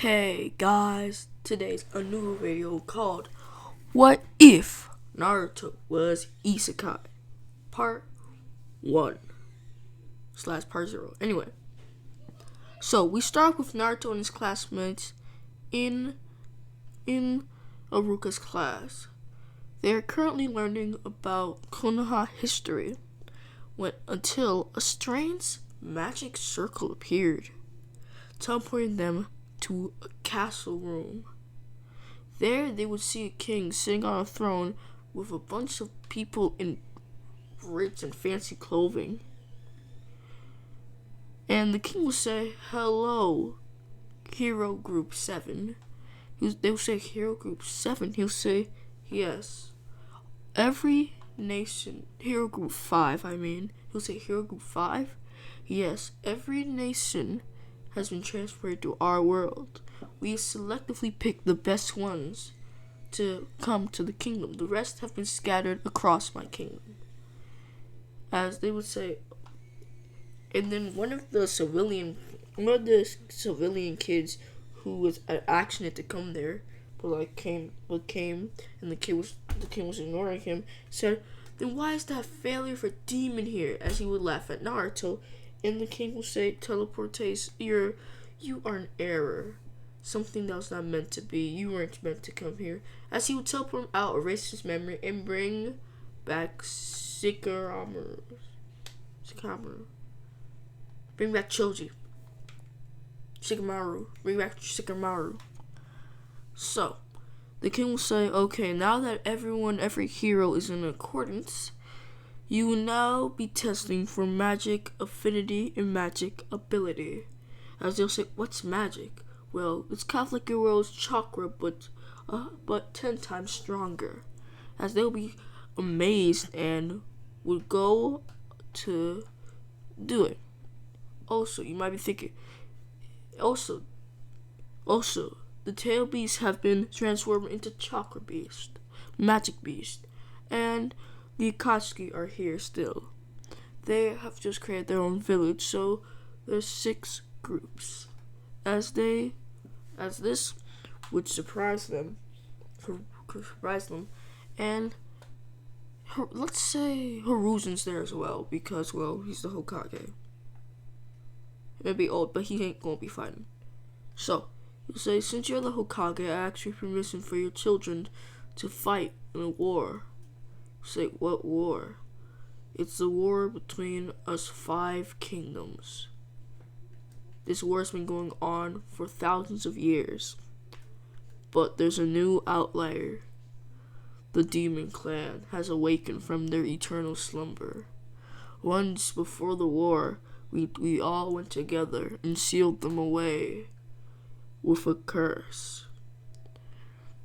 Hey guys, today's a new video called What If Naruto Was Isekai? Part 1 / part 0. Anyway, so we start with Naruto and his classmates in Aruka's class. They are currently learning about Konoha history until a strange magic circle appeared, teleporting them to a castle room. There they would see a king sitting on a throne with a bunch of people in rich and fancy clothing. And the king would say, "Hello, Hero Group 7. They would say, "Hero Group 7. He'll say, "Yes. Every nation," Hero Group 5, He'll say, "Hero Group 5? Yes, every nation has been transferred to our world. We selectively picked the best ones to come to the kingdom. The rest have been scattered across my kingdom." As they would say, and then one of the civilian kids who was actionate to come there, but came, and the king was ignoring him, said, "Then why is that failure for demon here?" As he would laugh at Naruto, and the king will say, "Teleportation, you are an error. Something that was not meant to be. You weren't meant to come here." As he would teleport him out, erase his memory, and bring back Shikamaru. Bring back Choji. Bring back Shikamaru. So, the king will say, "Okay, now that every hero is in accordance, you will now be testing for magic affinity and magic ability." As they'll say, "What's magic?" "Well, it's kind of like your world's chakra, but 10 times stronger." As they'll be amazed and would go to do it. Also, you might be thinking, also, the tail beasts have been transformed into chakra beast, magic beast, and the Akatsuki are here still. They have just created their own village, so there's 6 groups. As this would surprise them, and let's say Hiruzen's there as well, because, well, he's the Hokage. He may be old, but he ain't gonna be fighting. So, he'll say, "Since you're the Hokage, I ask your permission for your children to fight in a war." Say, "What war?" "It's the war between us 5 kingdoms. This war has been going on for thousands of years. But there's a new outlier. The Demon Clan has awakened from their eternal slumber. Once before the war, we all went together and sealed them away with a curse.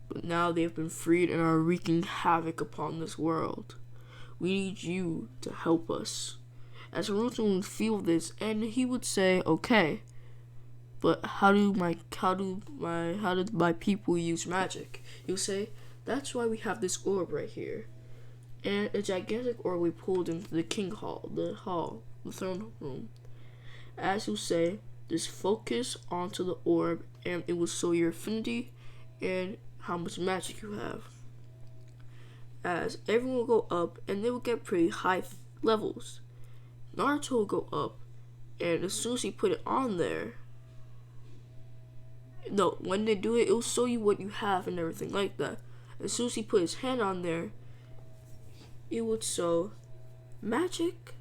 But now they have been freed and are wreaking havoc upon this world. We need you to help us." As Naruto would feel this, and he would say, "Okay, but how do my people use magic?" He'll say, "That's why we have this orb right here, and a gigantic orb we pulled into the king hall, the throne room." As he'll say, "Just focus onto the orb, and it will show your affinity and how much magic you have." As everyone will go up, and they will get pretty high levels. Naruto will go up, and as soon as he put it on there, no, when they do it, it will show you what you have and everything like that. As soon as he put his hand on there, it would show magic,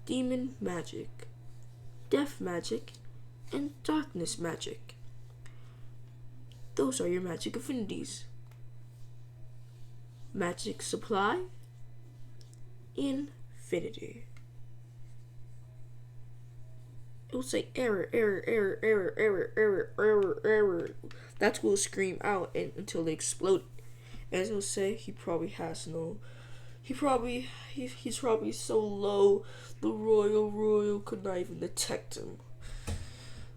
demon magic, death magic, and darkness magic. Those are your magic affinities. Magic supply, infinity. It will say error. That's what will scream out until they explode. As it will say, he's probably so low, the royal could not even detect him.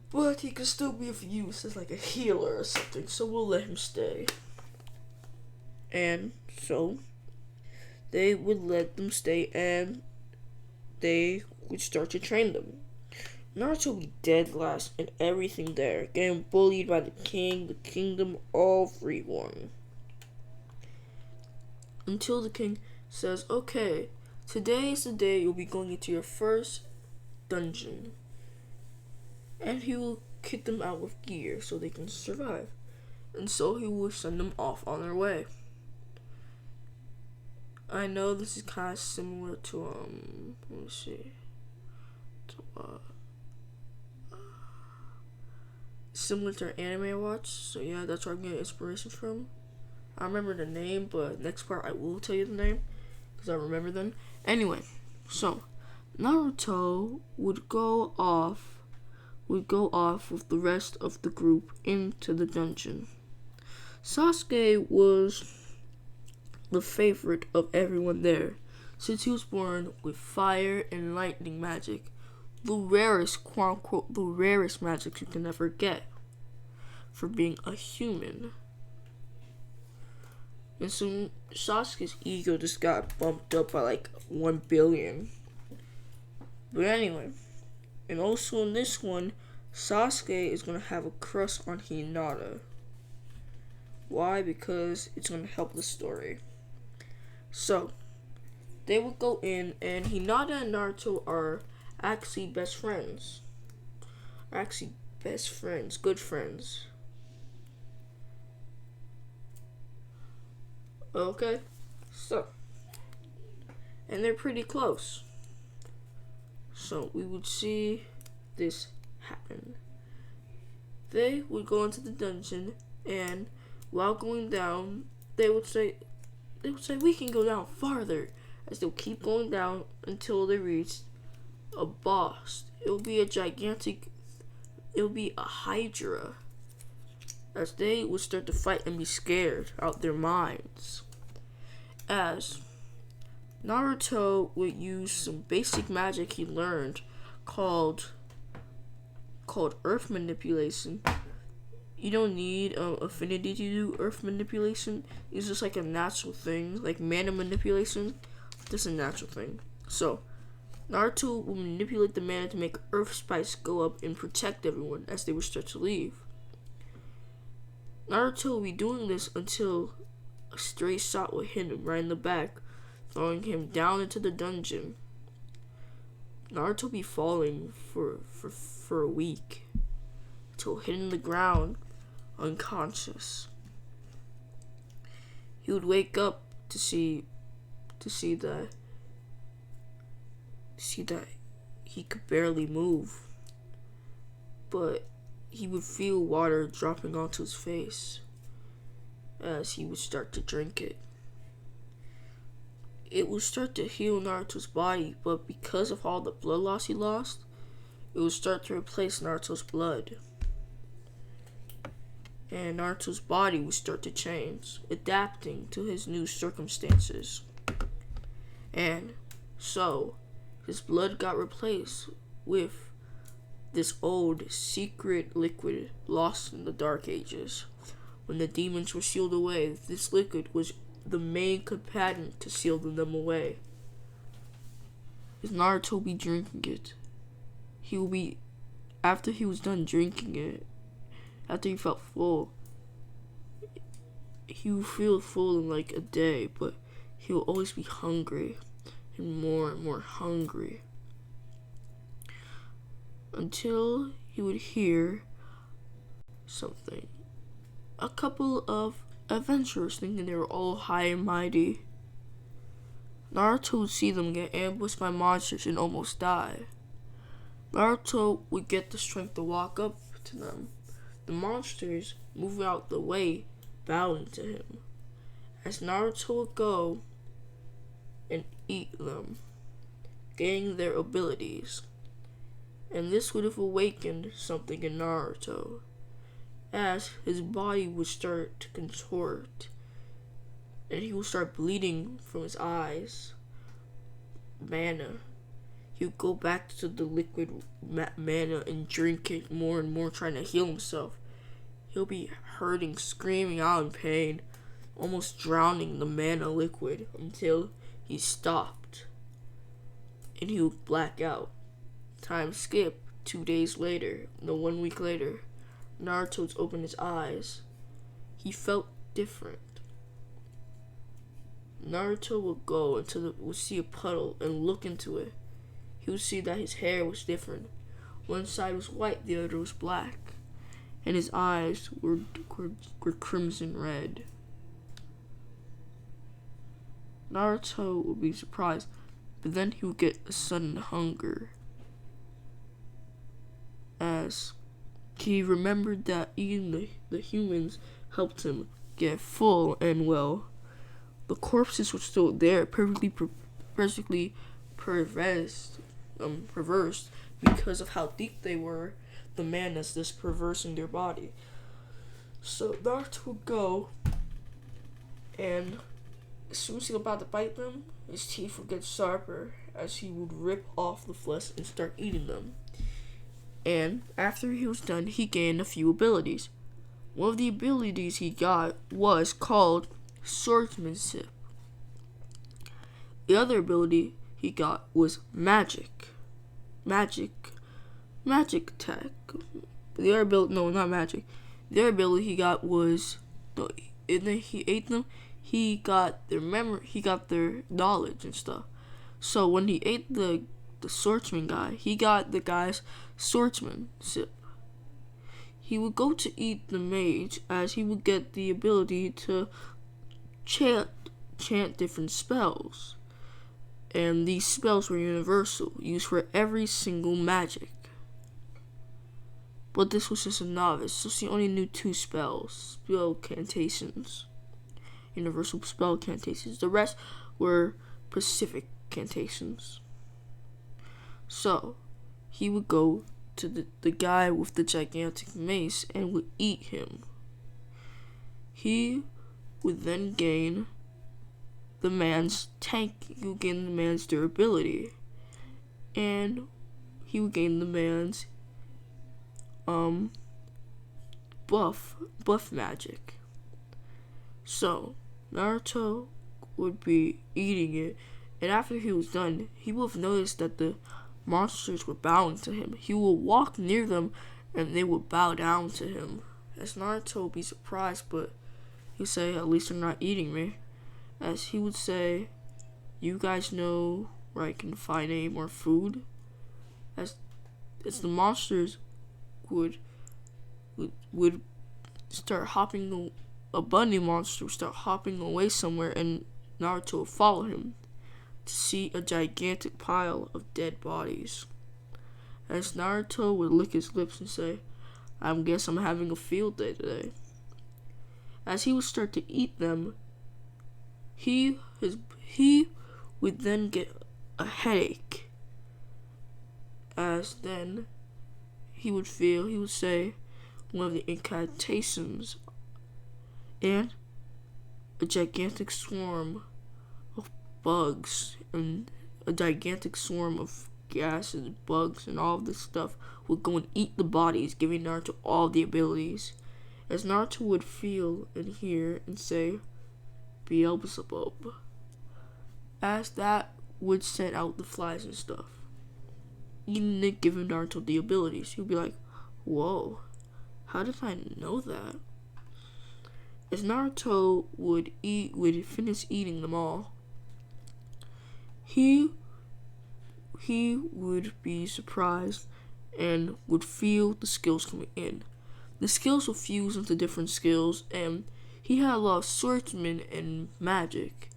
But he could still be of use as like a healer or something, so we'll let him stay. And so, they would let them stay, and they would start to train them. Naruto be dead last in everything there, getting bullied by the king, the kingdom, everyone. Until the king says, okay, today is the day you'll be going into your first dungeon. And he will kick them out with gear so they can survive. And so he will send them off on their way. I know this is kind of similar to, let me see. Similar to an anime I watch. So yeah, that's where I'm getting inspiration from. I remember the name, but next part I will tell you the name. Because I remember them. Anyway, so Naruto would go off with the rest of the group into the dungeon. Sasuke was the favorite of everyone there, since he was born with fire and lightning magic, the rarest, quote unquote, the rarest magic you can ever get for being a human. And so Sasuke's ego just got bumped up by like 1 billion. But anyway, and also in this one, Sasuke is going to have a crush on Hinata. Why? Because it's going to help the story. So, they will go in, and Hinata and Naruto are actually best friends. Good friends. Okay, so, and they're pretty close. So, we would see this happen. They would go into the dungeon, and while going down, they would say, we can go down farther, as they'll keep going down until they reach a boss. It'll be a Hydra, as they would start to fight and be scared out their minds. As Naruto would use some basic magic he learned called earth manipulation. You don't need affinity to do earth manipulation. It's just like a natural thing, like mana manipulation. That's a natural thing. So, Naruto will manipulate the mana to make earth spice go up and protect everyone as they would start to leave. Naruto will be doing this until a stray shot will hit him right in the back, throwing him down into the dungeon. Naruto will be falling for a week until hitting the ground unconscious. He would wake up to see that he could barely move, but he would feel water dropping onto his face as he would start to drink it. It would start to heal Naruto's body, but because of all the blood loss he lost, it would start to replace Naruto's blood. And Naruto's body would start to change, adapting to his new circumstances. And so, his blood got replaced with this old secret liquid lost in the Dark Ages. When the demons were sealed away, this liquid was the main combatant to seal them away. As Naruto will be drinking it, after he was done drinking it, after he felt full, he would feel full in like a day, but he will always be hungry and more hungry until he would hear something. A couple of adventurers thinking they were all high and mighty. Naruto would see them get ambushed by monsters and almost die. Naruto would get the strength to walk up to them. The monsters move out the way, bowing to him, as Naruto would go and eat them, gaining their abilities. And this would have awakened something in Naruto, as his body would start to contort, and he would start bleeding from his eyes. Mana. He would go back to the liquid mana and drink it more and more, trying to heal himself. He'll be hurting, screaming out in pain, almost drowning the mana liquid until he stopped, and he would black out. Time skip 2 days later, no, 1 week later, Naruto's opened his eyes. He felt different. Naruto would see a puddle and look into it. He would see that his hair was different. One side was white, the other was black. And his eyes were crimson red. Naruto would be surprised, but then he would get a sudden hunger, as he remembered that eating the humans helped him get full, and well, the corpses were still there, perfectly perversed because of how deep they were, the madness that's perverse in their body. So Naruto would go, and as soon as he was about to bite them, his teeth would get sharper as he would rip off the flesh and start eating them. And after he was done, he gained a few abilities. One of the abilities he got was called swordsmanship. The other ability he got was magic attack. The other ability, no, not magic. The other ability he got was, and then he ate them. He got their memory. He got their knowledge and stuff. So when he ate the swordsman guy, he got the guy's swordsmanship. He would go to eat the mage, as he would get the ability to chant different spells. And these spells were universal, used for every single magic. But this was just a novice, so she only knew 2 spells, spell cantations. Universal spell cantations. The rest were specific cantations. So, he would go to the guy with the gigantic mace and would eat him. He would then gain the man's he would gain the man's durability, and he would gain the man's buff magic. So Naruto would be eating it, and after he was done, he would have noticed that the monsters were bowing to him. He would walk near them, and they would bow down to him. As Naruto would be surprised, but he'd say, "At least they're not eating me." As he would say, "You guys know where I can find any more food?" As the monsters would start hopping, a bunny monster would start hopping away somewhere, and Naruto would follow him to see a gigantic pile of dead bodies. As Naruto would lick his lips and say, "I guess I'm having a field day today." As he would start to eat them, he would then get a headache. As then he would say one of the incantations, and a gigantic swarm of bugs and a gigantic swarm of gases, bugs, and all of this stuff would go and eat the bodies, giving Naruto all the abilities. As Naruto would feel and hear and say, "Beelzebub," as that would send out the flies and stuff. Eating it giving Naruto the abilities. He'd be like, "Whoa, how did I know that?" As Naruto would finish eating them all, he would be surprised and would feel the skills coming in. The skills would fuse into different skills, and he had a lot of swordsman and magic.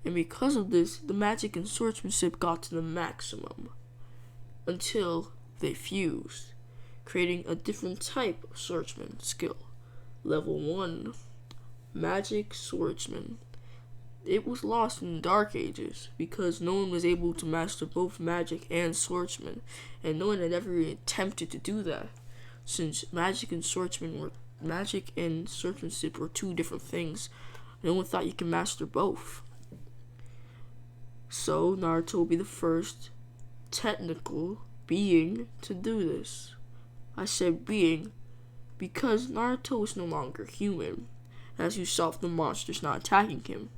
And because of this, the magic and swordsmanship got to the maximum until they fused, creating a different type of swordsman skill. Level 1, Magic Swordsman. It was lost in the Dark Ages because no one was able to master both magic and swordsman, and no one had ever even attempted to do that, since magic and swordsmanship were 2 different things. No one thought you could master both. So Naruto will be the first technical being to do this. I said being because Naruto is no longer human, as you saw the monsters not attacking him.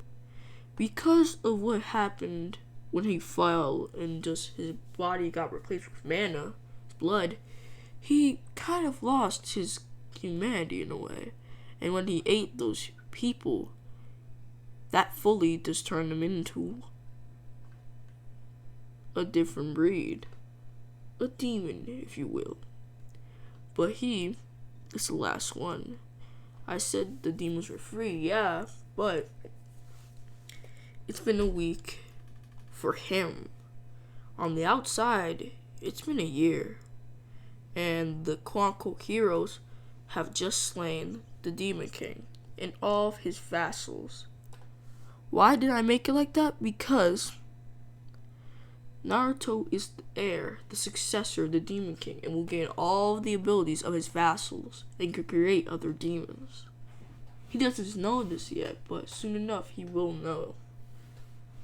Because of what happened when he fell and just his body got replaced with mana, his blood, he kind of lost his humanity in a way. And when he ate those people, that fully just turned him into a different breed. A demon, if you will. But he is the last one. I said the demons were free, yeah, but it's been a week for him. On the outside, it's been a year. And the quote-unquote heroes have just slain the Demon King and all of his vassals. Why did I make it like that? Because Naruto is the heir, the successor of the Demon King, and will gain all of the abilities of his vassals and can create other demons. He doesn't know this yet, but soon enough he will know.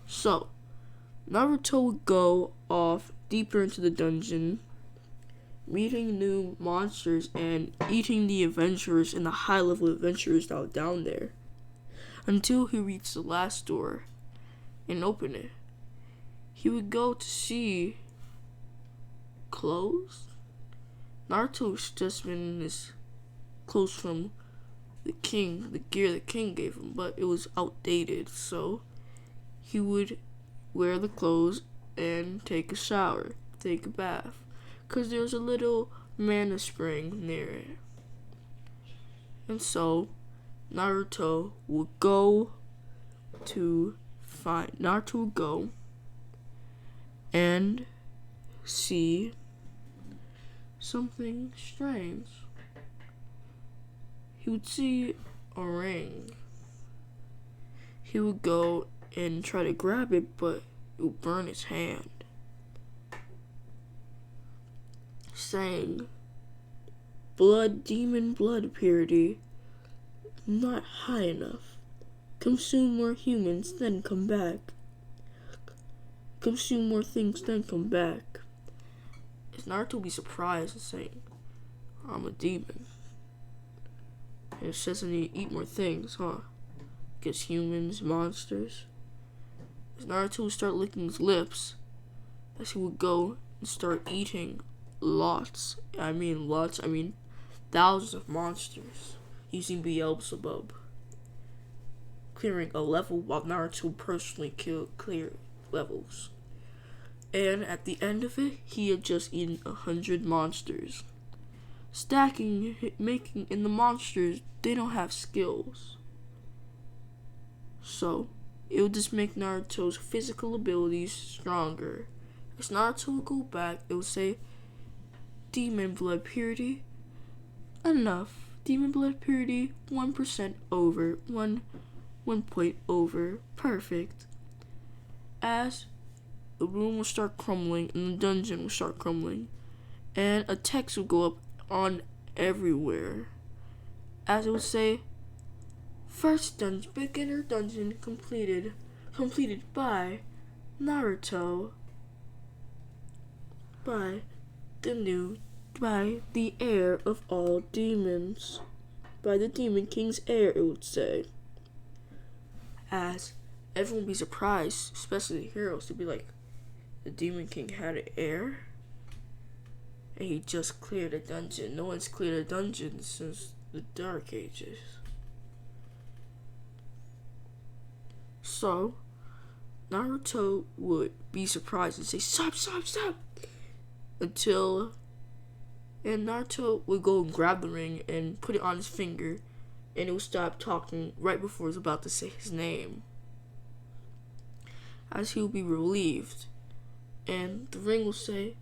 So, Naruto would go off deeper into the dungeon, meeting new monsters and eating the adventurers and the high-level adventurers that were down there, until he reached the last door and opened it. He would go to see clothes. Naruto's just been in his clothes from the king, the gear the king gave him, but it was outdated, so he would wear the clothes and take a shower, take a bath, because there was a little mana spring near it. And so Naruto would go and see something strange. He would see a ring. He would go and try to grab it, but it would burn his hand, saying, demon blood purity, not high enough. Consume more humans, then come back. Consume more things, then come back. Is Naruto would be surprised and saying, I'm a demon. And it says I need to eat more things, huh? Because humans, monsters. As Naruto would start licking his lips, as he would go and start eating thousands of monsters, using Beelzebub, clearing a level while Naruto personally cleared levels. And at the end of it, he had just eaten 100 monsters. Stacking, making, and the monsters, they don't have skills. So, it would just make Naruto's physical abilities stronger. As Naruto would go back, it would say, Demon blood purity, enough. Demon blood purity, 1% over, 1 point over, perfect. As the room will start crumbling and the dungeon will start crumbling, and a text will go up on everywhere, as it would say, first dungeon, beginner dungeon completed by Naruto, by the heir of all demons, by the Demon King's heir, it would say. As everyone would be surprised, especially the heroes, to be like, the Demon King had an heir? And he just cleared a dungeon. No one's cleared a dungeon since the Dark Ages. So, Naruto would be surprised and say, stop! And Naruto would go and grab the ring and put it on his finger, and it would stop talking right before he was about to say his name. As he would be relieved, and the ring will say,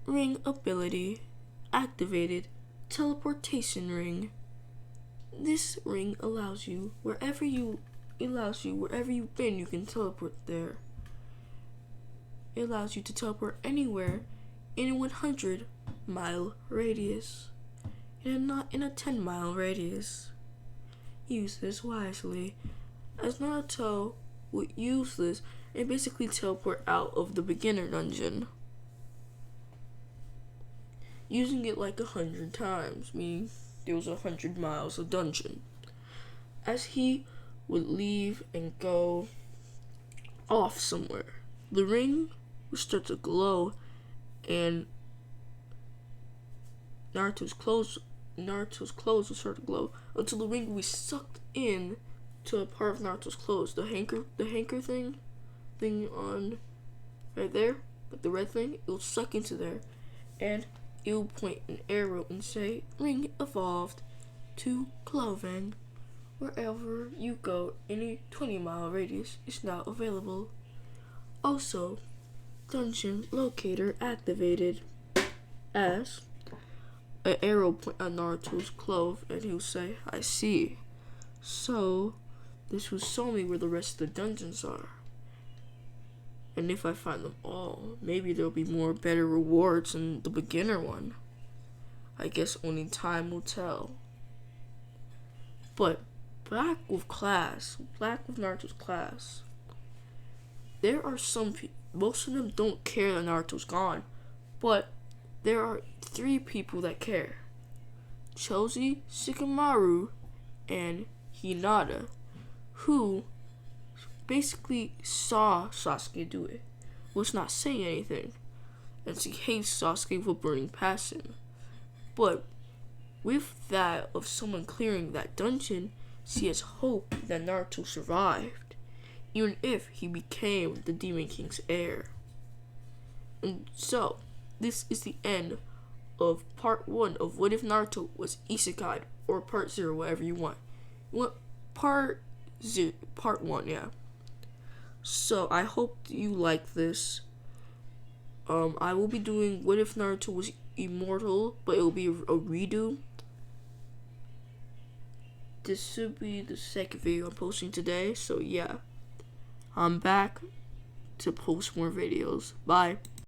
ring ability activated, teleportation ring. This ring allows you wherever you've been, you can teleport there. It allows you to teleport anywhere in a 100-mile radius, and not in a 10-mile radius. Use this wisely. As Naruto would use this and basically teleport out of the beginner dungeon, using it like 100 times, meaning there was 100 miles of dungeon. As he would leave and go off somewhere, the ring would start to glow, and Naruto's clothes will start to glow until the ring will be sucked in to a part of Naruto's clothes. The hanker thing on right there, like the red thing, it'll suck into there, and it'll point an arrow and say, "Ring evolved to clothing. Wherever you go, any 20-mile radius is now available. Also, dungeon locator activated." As an arrow point on Naruto's clothes, and he'll say, "I see. So, this will show me where the rest of the dungeons are. And if I find them all, maybe there'll be better rewards than the beginner one. I guess only time will tell." But back with Naruto's class, there are some people, most of them don't care that Naruto's gone, but there are 3 people that care: Choji, Shikamaru, and Hinata, who basically saw Sasuke do it, was not saying anything, and she hates Sasuke for burning past him. But with that of someone clearing that dungeon, she has hope that Naruto survived, even if he became the Demon King's heir. And so, this is the end of part 1 of What If Naruto Was Isekai'd, or part 0, whatever you want. Part 1, yeah. So, I hope you like this. I will be doing What If Naruto Was Immortal, but it will be a redo. This should be the second video I'm posting today, so yeah. I'm back to post more videos. Bye.